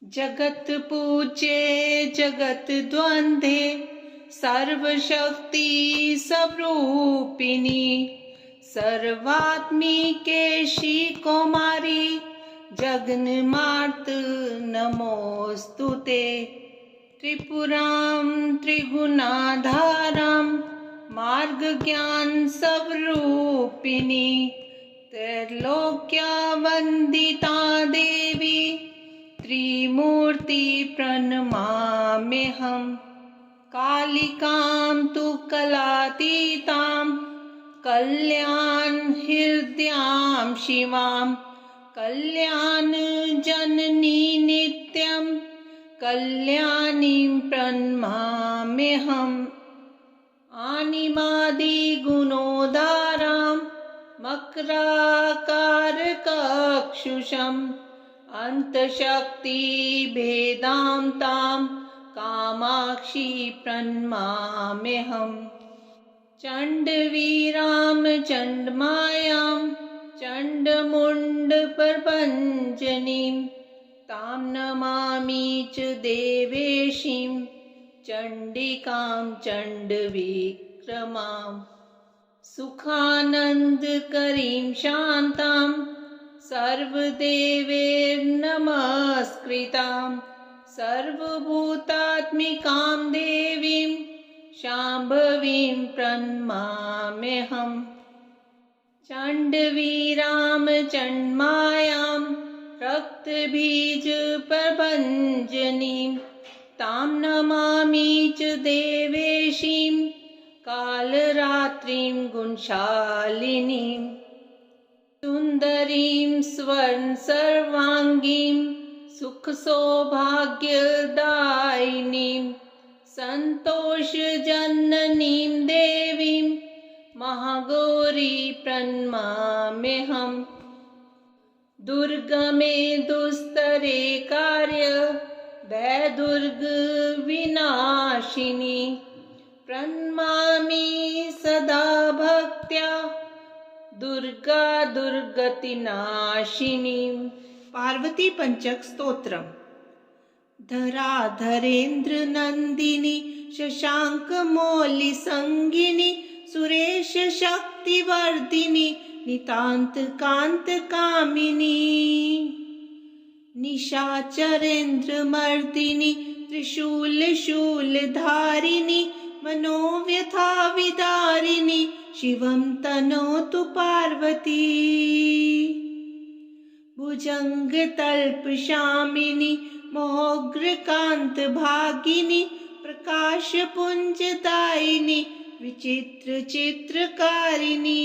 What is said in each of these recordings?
जगत पूज्ये जगत द्वंद्वे सर्वशक्ति स्वरूपिणी सर्वात्मिके श्री कौमारी जगन्मात नमोस्तुते। त्रिपुरां त्रिगुणाधारां मार्ग ज्ञान स्वरूपिणी त्रैलोक्या वंदिता देवी त्रिमूर्ति प्रणमाम्यहम्। कालिकां तु कलातीतां कल्याण हृदयां शिवां कल्याण जननी नित्यं कल्याणीं प्रणमाम्यहम्। आनिमादि गुणोदारां मकराकारकक्षुषम् अंतशक्ति भेदां तां कामाक्षी प्रणमाम्यहम्। चंडवीरां चंडमायां चंडमुंडप्रभञ्जनीं तां नमामि च देवेशीं चंडिकां चंडविक्रमां। सुखानन्दकरीं शान्तां सर्वदेवैर्नमस्कृतां सर्वभूतात्मिकां देवीं शाम्भवीं प्रणमाम्यहम्। चण्डवीरां चण्डमायां रक्तबीजप्रभञ्जनीं तां नमामि च देवेशीं कालरात्रिं गुणशालिनीं। सुंदरीं स्वर्ण सर्वांगीं सुख सौभाग्यदायिनीं संतोषजननीं देवीं महागौरी प्रणमाम्यहम्। दुर्गमे दुस्तरे कार्य भयदुर्ग विनाशिनी प्रणमामि सदा भक्त्या दुर्गा दुर्गतिनाशिनी। पार्वती पंचक स्तोत्रम। धराधरेन्द्र नंदिनी शशांक मौलि संगिनी सुरेश शक्तिवर्धिनी नितांत कांत कामिनी निशाचरेन्द्र मर्दिनी त्रिशूल शूल धारिणी मनोव्यथा विदारिणी शिवं तनोतु पार्वती। भुजंग तल्प शामिनी मोग्रकांत भागिनी प्रकाश पुंज दायिनी विचित्र चित्रकारिणी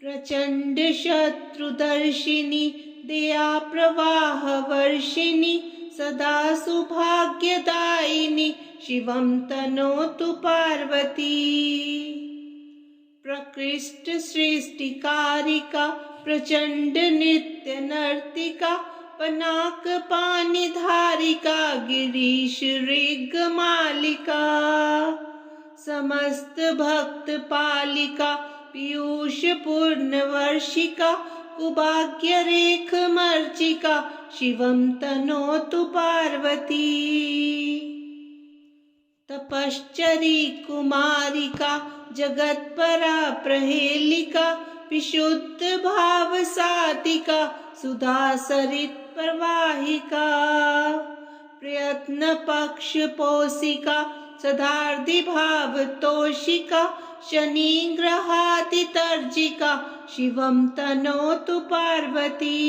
प्रचंड शत्रुदर्शिनी दया प्रवाह वर्षिणी सदा सौभाग्यदायिनी शिवं तनोतु पार्वती। प्रकृष्ट सृष्टिकारिका प्रचंड नृत्य नर्तिका पनाक पानिधारिका गिरीश ऋग मालिका समस्त भक्त पालिका पीयूष पूर्ण वर्षिका कुभाग्य रेख मर्चिका शिवं तनोतु पार्वती। तपश्चरी कुमारिका जगत्परा प्रहेलिका विशुद्ध भाव सातिका सुधा सरित प्रवाहिका प्रयत्न पक्ष पोषिका सदार्धि भाव तोषिका शनि ग्रहाति तर्जिका शिवं तनोतु पार्वती।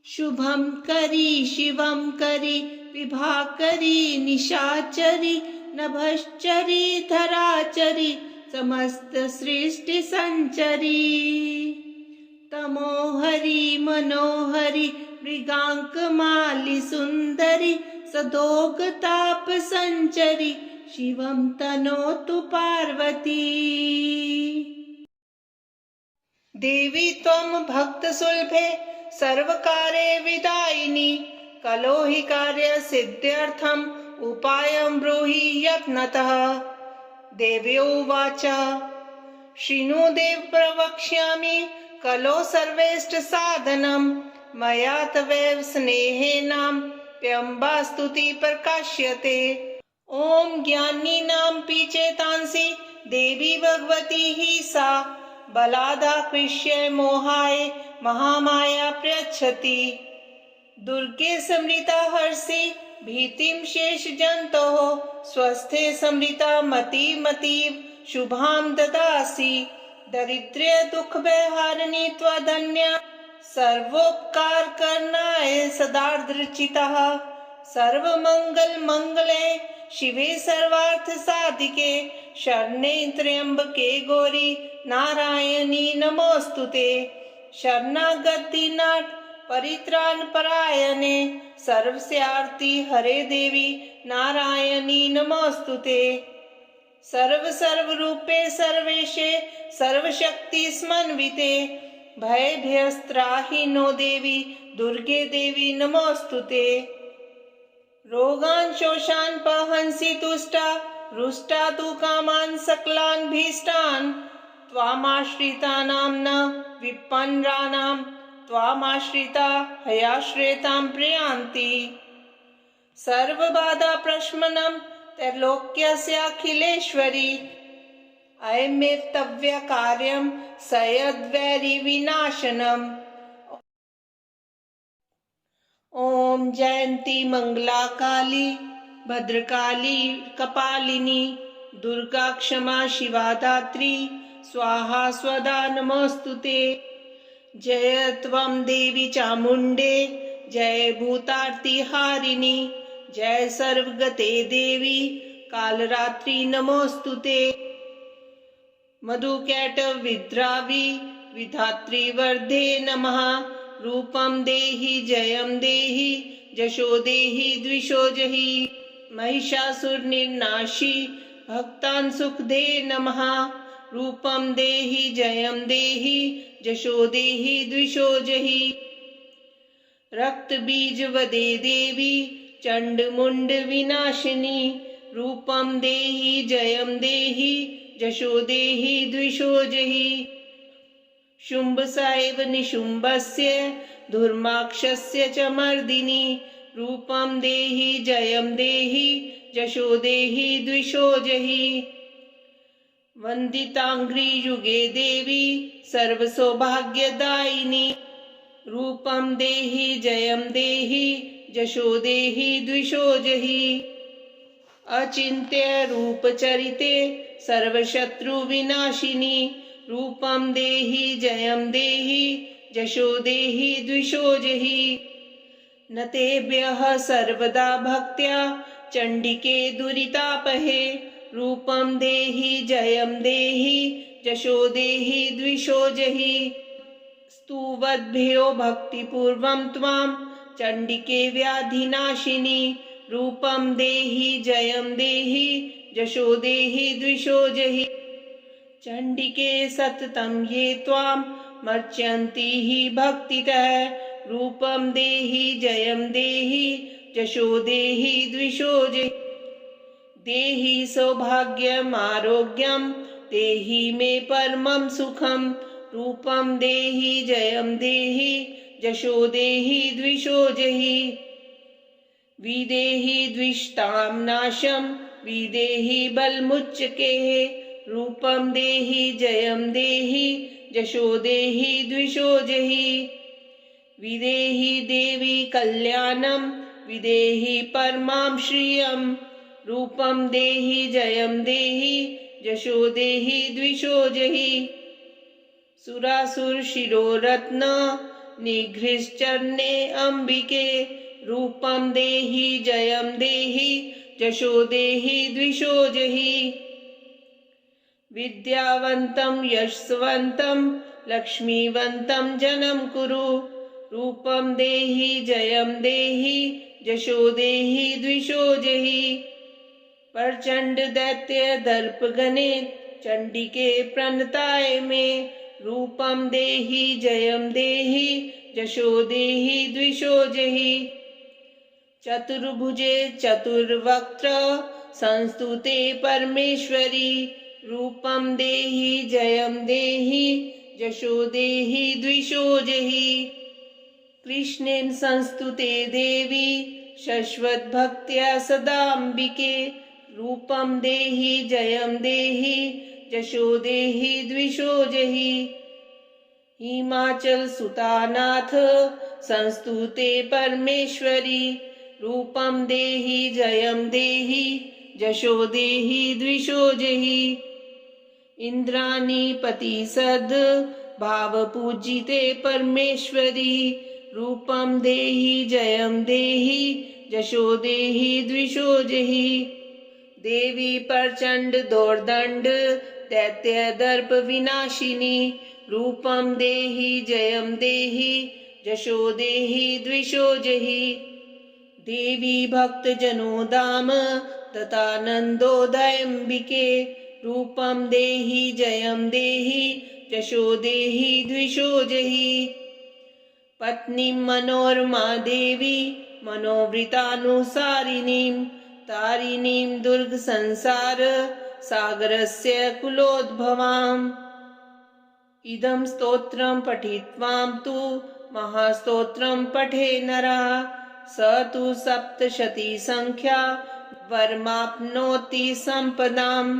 शुभं करी शिवं करी विभाकरी निशाचरी नभश्चरी धराचरी समस्त सृष्टि संचरी तमोहरी मनोहरी मृगांक माली सुंदरी सदोग ताप संचरी शिवं तनोतु पार्वती। देवी त्वं भक्त सुलभे सर्वकार्य विदायिनी कलो हि कार्य सिद्ध्यर्थम उपायं ब्रूहि यत्नतः। देव्योवाच शृणु देव प्रवक्ष्यामि कलो सर्वेष्ट साधनम् मया तवैव स्नेहेनाप्यम्बा स्तुति प्रकाश्यते। ॐ ज्ञानिनां चेतांसि देवी भगवती हि सा बलादाकृष्य मोहाय महामाया प्रयच्छति। दुर्गे स्मृता हर्षि भीतिं शेष जन्तोः स्वस्थे स्मृता मतिमतीव शुभां ददासि। दरिद्र्य दुख व्यहारिणी त्वधन्या सर्वोपकार करनाय सदार्द्रचितः। सर्वमंगल मंगले शिवे सर्वार्थ साधिके शरणे त्र्यंबके गौरी नारायणी नमोस्तुते। शरणागति नाट परित्राण परायणे सर्वस्यार्ति हरे देवी नारायणी नमोस्तुते। सर्व रूपे सर्वेशे सर्वशक्ति स्मन्विते भयभ्यस्त्राहि नो देवी दुर्गे देवी नमोस्तुते। रोगान् शोषान् पहंसि तुष्टा रुष्टा तु कामान् सकलान् भीष्टान्। त्वामाश्रितानां न विपन्नानां त्वामाश्रिता हयाश्रयतां प्रयान्ति। सर्वबाधा प्रशमनं त्रैलोक्यस्याखिलेश्वरी अयमेव तव्य कार्यं सयद्वैरि विनाशनम्। ओम जयंती मंगला काली भद्रकाली कपालिनी दुर्गा क्षमा शिवा धात्री स्वाहा स्वदा नमोस्तुते। जय त्वं देवी चामुंडे जय भूतार्ति हारिणी जय सर्वगते देवी कालरात्रि नमोस्तुते। मधुकैटभ विद्रावी विधात्री वर्धे नमः। रूपं देहि जयं देहि जशो देहि द्विषो जहि। महिषासुर निर्नाशी भक्तान् सुख दे नमः। रूपं देहि जयं देहि जशो देहि द्विषो जहि। रक्त बीज वदे देवी चंड मुंड विनाशिनी। रूपं देहि जयं देहि जशो देहि द्विषो जहि। शुंभ साइव निशुंभस्य धुर्माक्षस्य च मर्दिनी। रूपं देहि जयं देहि जशो देहि द्विषो जहि। वंदितांघ्रि युगे देवी सर्वसौभाग्यदायिनी। रूपं देहि जयं देहि जशो देहि द्विषो जहि। अचिंत्य रूप चरिते सर्वशत्रु विनाशिनी। रूपं देहि जयं देहि जशो देहि द्विषो जहि। न तेभ्यः सर्वदा भक्त्या चंडिके दुरितापहे। रूपं देहि जयं देहि जशो देहि द्विषो जहि। स्तुवद्भ्यो भक्तिपूर्वं त्वां चंडिके व्याधिनाशिनी। रूपं देहि जयं देहि जशो देहि द्विषो जहि। चंडिके सततं ये त्वां मर्च्यन्ति हि भक्तितः। रूपं देहि जयं देहि जशो देहि द्विषो जहि। देहि सौभाग्यम् आरोग्यं देहि मे परमं सुखं। रूपं देहि जयं देहि जशो देहि द्विषो जहि। विदेहि द्विषतां नाशं विदेहि बलमुच्चकेः। रूपं देहि जयं देहि जशो देहि द्विषो जहि। विदेहि देवी कल्याणं विदेहि परमां श्रियं। रूपं देहि जयं देहि जशो देहि द्विषो जहि। सुरासुर शिरोरत्न निगृह्यश्चरणे अंबिके। रूपं देहि जयं देहि जशो देहि द्विषो जहि। विद्यावन्तं यशस्वन्तं लक्ष्मीवन्तं जनं कुरु। रूपं देहि जयं देहि जशो देहि द्विषो जहि। प्रचंड दैत्य दर्पगणे चंडिके प्रणताय मे। रूपं देहि जयं देहि जशो देहि द्विषो जहि। चतुर्भुजे चतुर्वक्त्र संस्तुते परमेश्वरी। रूपं देहि जयं देहि जशो देहि द्विषो जहि। कृष्णेन संस्तुते देवी शश्वद्भक्त्या सदाम्बिके रूपं देहि जयं देहि जशो देहि द्विषो जहि हिमाचल सुतानाथ संस्तुते परमेश्वरी रूपं देहि जयं देहि जशो देहि द्विषो जहि इंद्राणीपति सद भाव पूजिते परमेश्वरी रूपं देहि जयं देहि जशो देहि द्विषो जहि देवी प्रचंड दोर्दंड दैत्य दर्प विनाशिनी रूपं देहि जयं देहि जशो देहि द्विषो जहि देवी भक्त जनो धाम तथानंदोदयंबिके रूपं देहि जयं देहि जशो देहि द्विषो जहि पत्नी मनोरमा देवी मनोवृतानुसारिणीं तारिणीं दुर्ग संसार सागरस्य कुलोद्भवाम् इदं स्तोत्रं पठित्वां तु महास्तोत्रं पठे नरः स तु सप्तशती संख्या वरमाप्नोति संपदाम्।